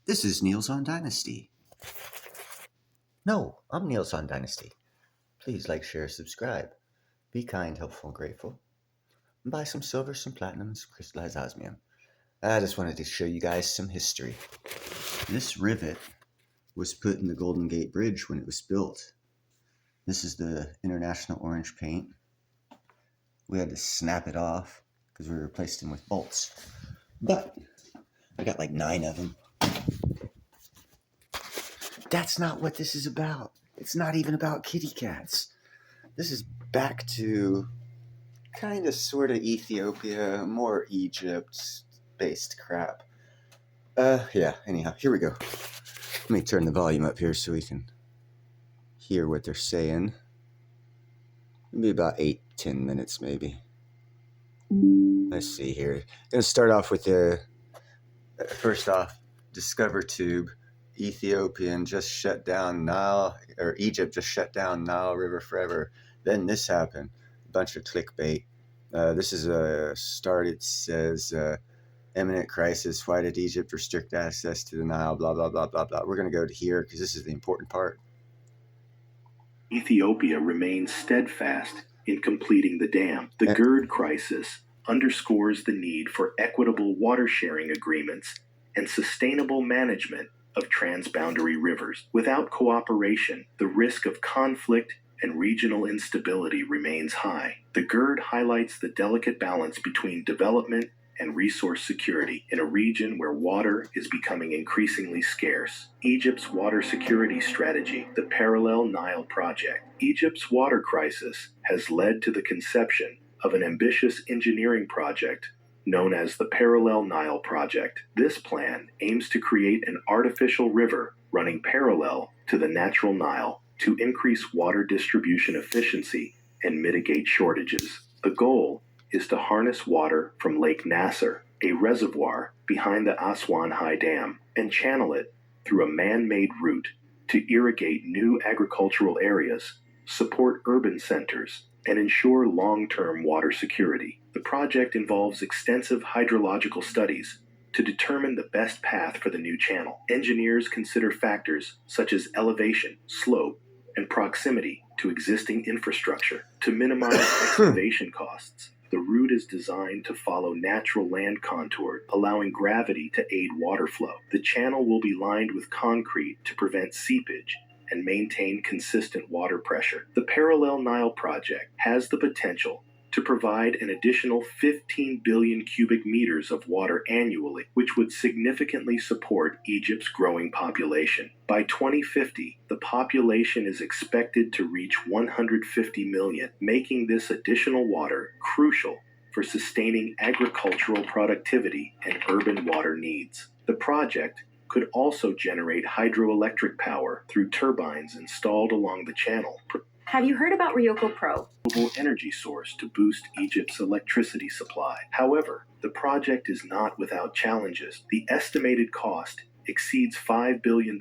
This is Niels on Dynasty. No, I'm Niels on Dynasty. Please like, share, subscribe. Be kind, helpful, and grateful. And buy some silver, some platinum, and some crystallized osmium. I just wanted to show you guys some history. This rivet was put in the Golden Gate Bridge when it was built. This is the International Orange paint. We had to snap it off because we replaced them with bolts. But I got like 9 of them. That's not what this is about. It's not even about kitty cats. This is back to kind of sort of Ethiopia, more Egypt-based crap. Anyhow, here we go. Let me turn the volume up here so we can hear what they're saying. Maybe about 8-10 minutes, maybe. Let's see here. Gonna start off with first off, Discover Tube. Ethiopian just shut down Nile, or Egypt just shut down Nile River forever. Then this happened. A bunch of clickbait. This is a start. It says imminent crisis. Why did Egypt restrict access to the Nile? Blah, blah, blah, blah, blah. We're going to go to here because this is the important part. Ethiopia remains steadfast in completing the dam. The GERD crisis underscores the need for equitable water sharing agreements and sustainable management of transboundary rivers. Without cooperation, the risk of conflict and regional instability remains high. The GERD highlights the delicate balance between development and resource security in a region where water is becoming increasingly scarce. Egypt's water security strategy, the Parallel Nile Project. Egypt's water crisis has led to the conception of an ambitious engineering project known as the Parallel Nile Project. This plan aims to create an artificial river running parallel to the natural Nile to increase water distribution efficiency and mitigate shortages. The goal is to harness water from Lake Nasser, a reservoir behind the Aswan High Dam, and channel it through a man-made route to irrigate new agricultural areas, support urban centers, and ensure long-term water security. The project involves extensive hydrological studies to determine the best path for the new channel. Engineers consider factors such as elevation, slope, and proximity to existing infrastructure. To minimize excavation costs, the route is designed to follow natural land contour, allowing gravity to aid water flow. The channel will be lined with concrete to prevent seepage and maintain consistent water pressure. The Parallel Nile Project has the potential to provide an additional 15 billion cubic meters of water annually, which would significantly support Egypt's growing population. By 2050, the population is expected to reach 150 million, making this additional water crucial for sustaining agricultural productivity and urban water needs. The project could also generate hydroelectric power through turbines installed along the channel. Have you heard about Ryoko Pro? Renewable energy source to boost Egypt's electricity supply. However, the project is not without challenges. The estimated cost exceeds $5 billion,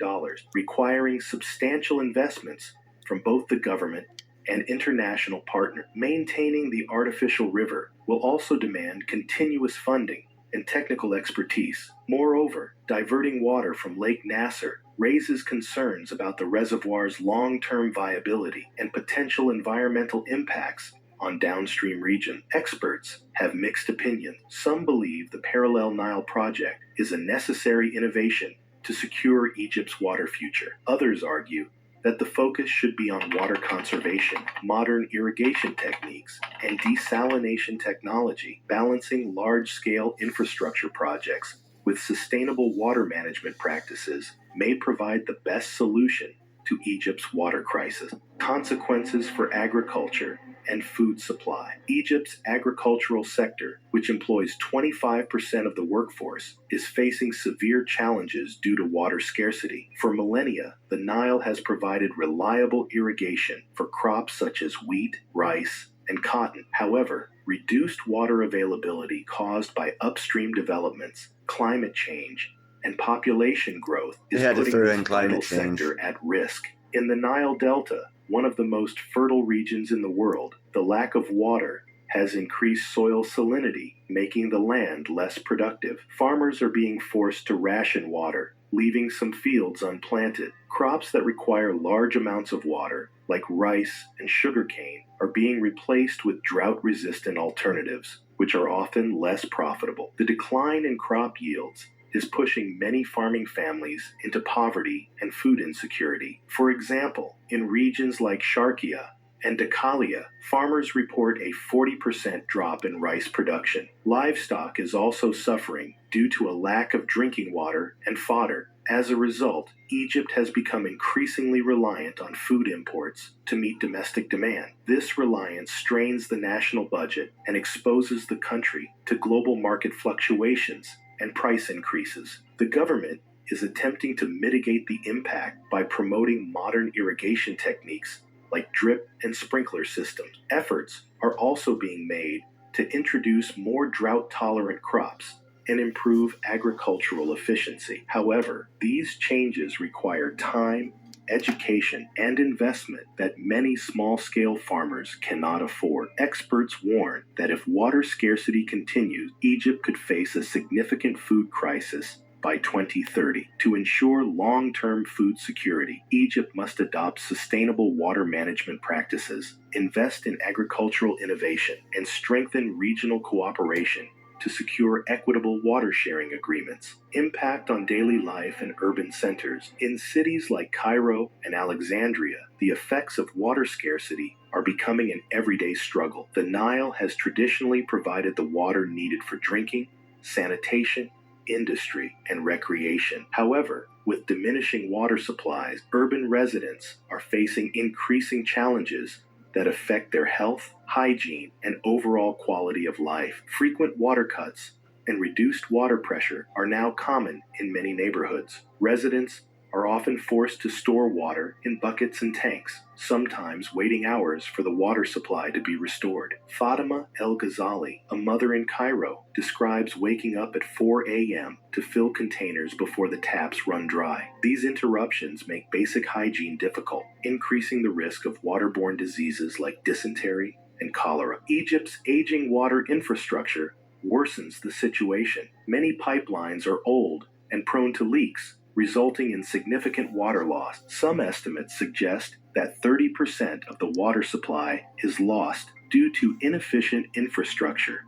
requiring substantial investments from both the government and international partners. Maintaining the artificial river will also demand continuous funding and technical expertise. Moreover, diverting water from Lake Nasser raises concerns about the reservoir's long-term viability and potential environmental impacts on downstream regions. Experts have mixed opinions. Some believe the Parallel Nile Project is a necessary innovation to secure Egypt's water future. Others argue that the focus should be on water conservation, modern irrigation techniques, and desalination technology. Balancing large-scale infrastructure projects with sustainable water management practices may provide the best solution to Egypt's water crisis. Consequences for agriculture and food supply. Egypt's agricultural sector, which employs 25% of the workforce, is facing severe challenges due to water scarcity. For millennia, the Nile has provided reliable irrigation for crops such as wheat, rice, and cotton. However, reduced water availability caused by upstream developments, climate change, and population growth is putting the vital sector at risk. In the Nile Delta, one of the most fertile regions in the world, the lack of water has increased soil salinity, making the land less productive. Farmers are being forced to ration water, leaving some fields unplanted. Crops that require large amounts of water, like rice and sugarcane, are being replaced with drought-resistant alternatives, which are often less profitable. The decline in crop yields is pushing many farming families into poverty and food insecurity. For example, in regions like Sharkia and Dakalia, farmers report a 40% drop in rice production. Livestock is also suffering due to a lack of drinking water and fodder. As a result, Egypt has become increasingly reliant on food imports to meet domestic demand. This reliance strains the national budget and exposes the country to global market fluctuations and price increases. The government is attempting to mitigate the impact by promoting modern irrigation techniques like drip and sprinkler systems. Efforts are also being made to introduce more drought-tolerant crops and improve agricultural efficiency. However, these changes require time, education, and investment that many small-scale farmers cannot afford. Experts warn that if water scarcity continues, Egypt could face a significant food crisis by 2030. To ensure long-term food security, Egypt must adopt sustainable water management practices, invest in agricultural innovation, and strengthen regional cooperation to secure equitable water sharing agreements. Impact on daily life in urban centers. In cities like Cairo and Alexandria, the effects of water scarcity are becoming an everyday struggle. The Nile has traditionally provided the water needed for drinking, sanitation, industry, and recreation. However, with diminishing water supplies, urban residents are facing increasing challenges that affect their health, hygiene, and overall quality of life. Frequent water cuts and reduced water pressure are now common in many neighborhoods. Residents are often forced to store water in buckets and tanks, sometimes waiting hours for the water supply to be restored. Fatima El Ghazali, a mother in Cairo, describes waking up at 4 a.m. to fill containers before the taps run dry. These interruptions make basic hygiene difficult, increasing the risk of waterborne diseases like dysentery and cholera. Egypt's aging water infrastructure worsens the situation. Many pipelines are old and prone to leaks, resulting in significant water loss. Some estimates suggest that 30% of the water supply is lost due to inefficient infrastructure.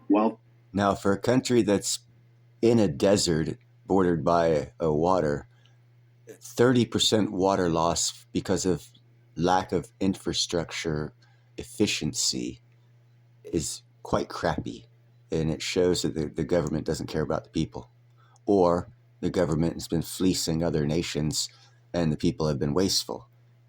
Now, for a country that's in a desert bordered by a water, 30% water loss because of lack of infrastructure efficiency is quite crappy. And it shows that the government doesn't care about the people. Or the government has been fleecing other nations and the people have been wasteful.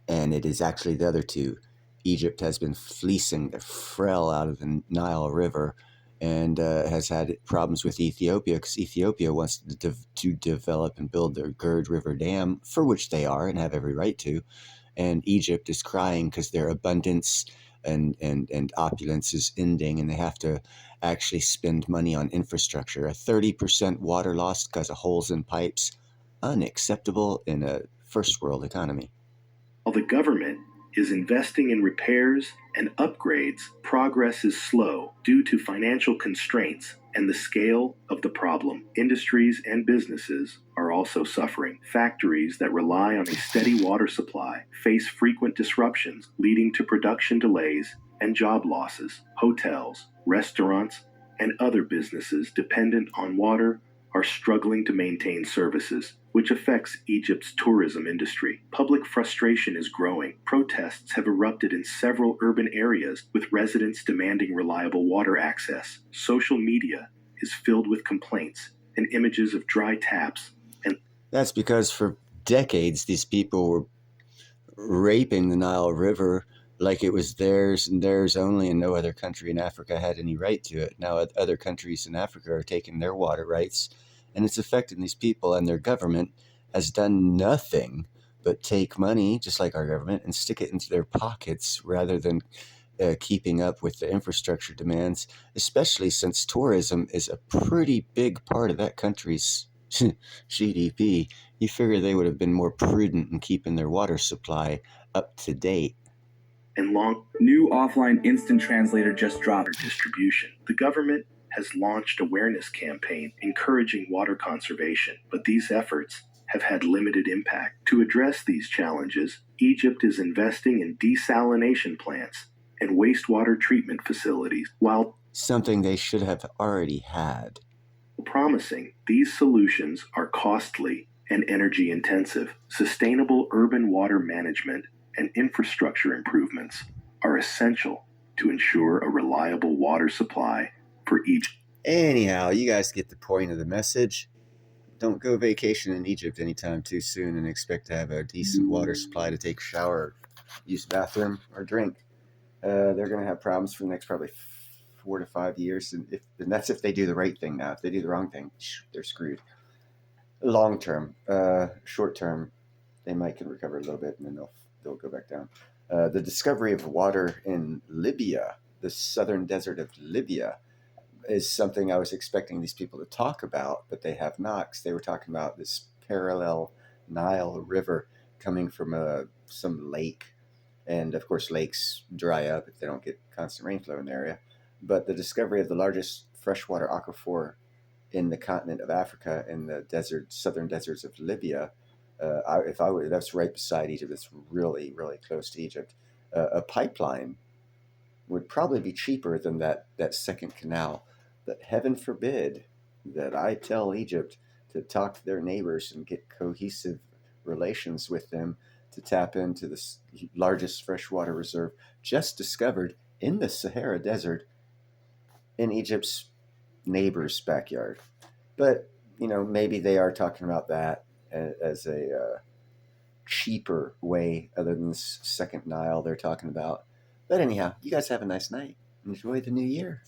And it is actually the other two. Egypt has been fleecing the frill out of the Nile River and has had problems with Ethiopia because Ethiopia wants to develop and build their Gerd River Dam, for which they are and have every right to. And Egypt is crying because their abundance and opulence is ending, and they have to actually spend money on infrastructure. A 30% water loss because of holes in pipes, unacceptable in a first world economy. While the government is investing in repairs and upgrades, progress is slow due to financial constraints and the scale of the problem. Industries and businesses are also suffering. Factories that rely on a steady water supply face frequent disruptions, leading to production delays and job losses. Hotels, restaurants, and other businesses dependent on water are struggling to maintain services, which affects Egypt's tourism industry. Public frustration is growing. Protests have erupted in several urban areas, with residents demanding reliable water access. Social media is filled with complaints and images of dry taps. And that's because for decades, these people were raping the Nile River like it was theirs and theirs only, and no other country in Africa had any right to it. Now other countries in Africa are taking their water rights, and it's affecting these people, and their government has done nothing but take money, just like our government, and stick it into their pockets rather than keeping up with the infrastructure demands, especially since tourism is a pretty big part of that country's GDP. You figure they would have been more prudent in keeping their water supply up to date. and long new offline instant translator just dropped distribution. The government has launched awareness campaign encouraging water conservation, but these efforts have had limited impact. To address these challenges, Egypt is investing in desalination plants and wastewater treatment facilities. While something they should have already had. Promising, these solutions are costly and energy intensive. Sustainable urban water management and infrastructure improvements are essential to ensure a reliable water supply for each. Anyhow, you guys get the point of the message. Don't go vacation in Egypt anytime too soon and expect to have a decent water supply to take a shower, use the bathroom, or drink. They're going to have problems for the next probably 4 to 5 years, and that's if they do the right thing. Now, if they do the wrong thing, they're screwed. Long term, short term, they can recover a little bit, and then they'll go back down. The discovery of water in Libya, the southern desert of Libya, is something I was expecting these people to talk about, but they have not, because they were talking about this parallel Nile River coming from some lake. And of course, lakes dry up if they don't get constant rainflow in the area. But the discovery of the largest freshwater aquifer in the continent of Africa in the southern deserts of Libya, that's right beside Egypt. It's really, really close to Egypt. A pipeline would probably be cheaper than that second canal. But heaven forbid that I tell Egypt to talk to their neighbors and get cohesive relations with them to tap into the largest freshwater reserve just discovered in the Sahara Desert in Egypt's neighbor's backyard. But, maybe they are talking about that as a cheaper way other than this second Nile they're talking about. But anyhow, you guys have a nice night. Enjoy the new year.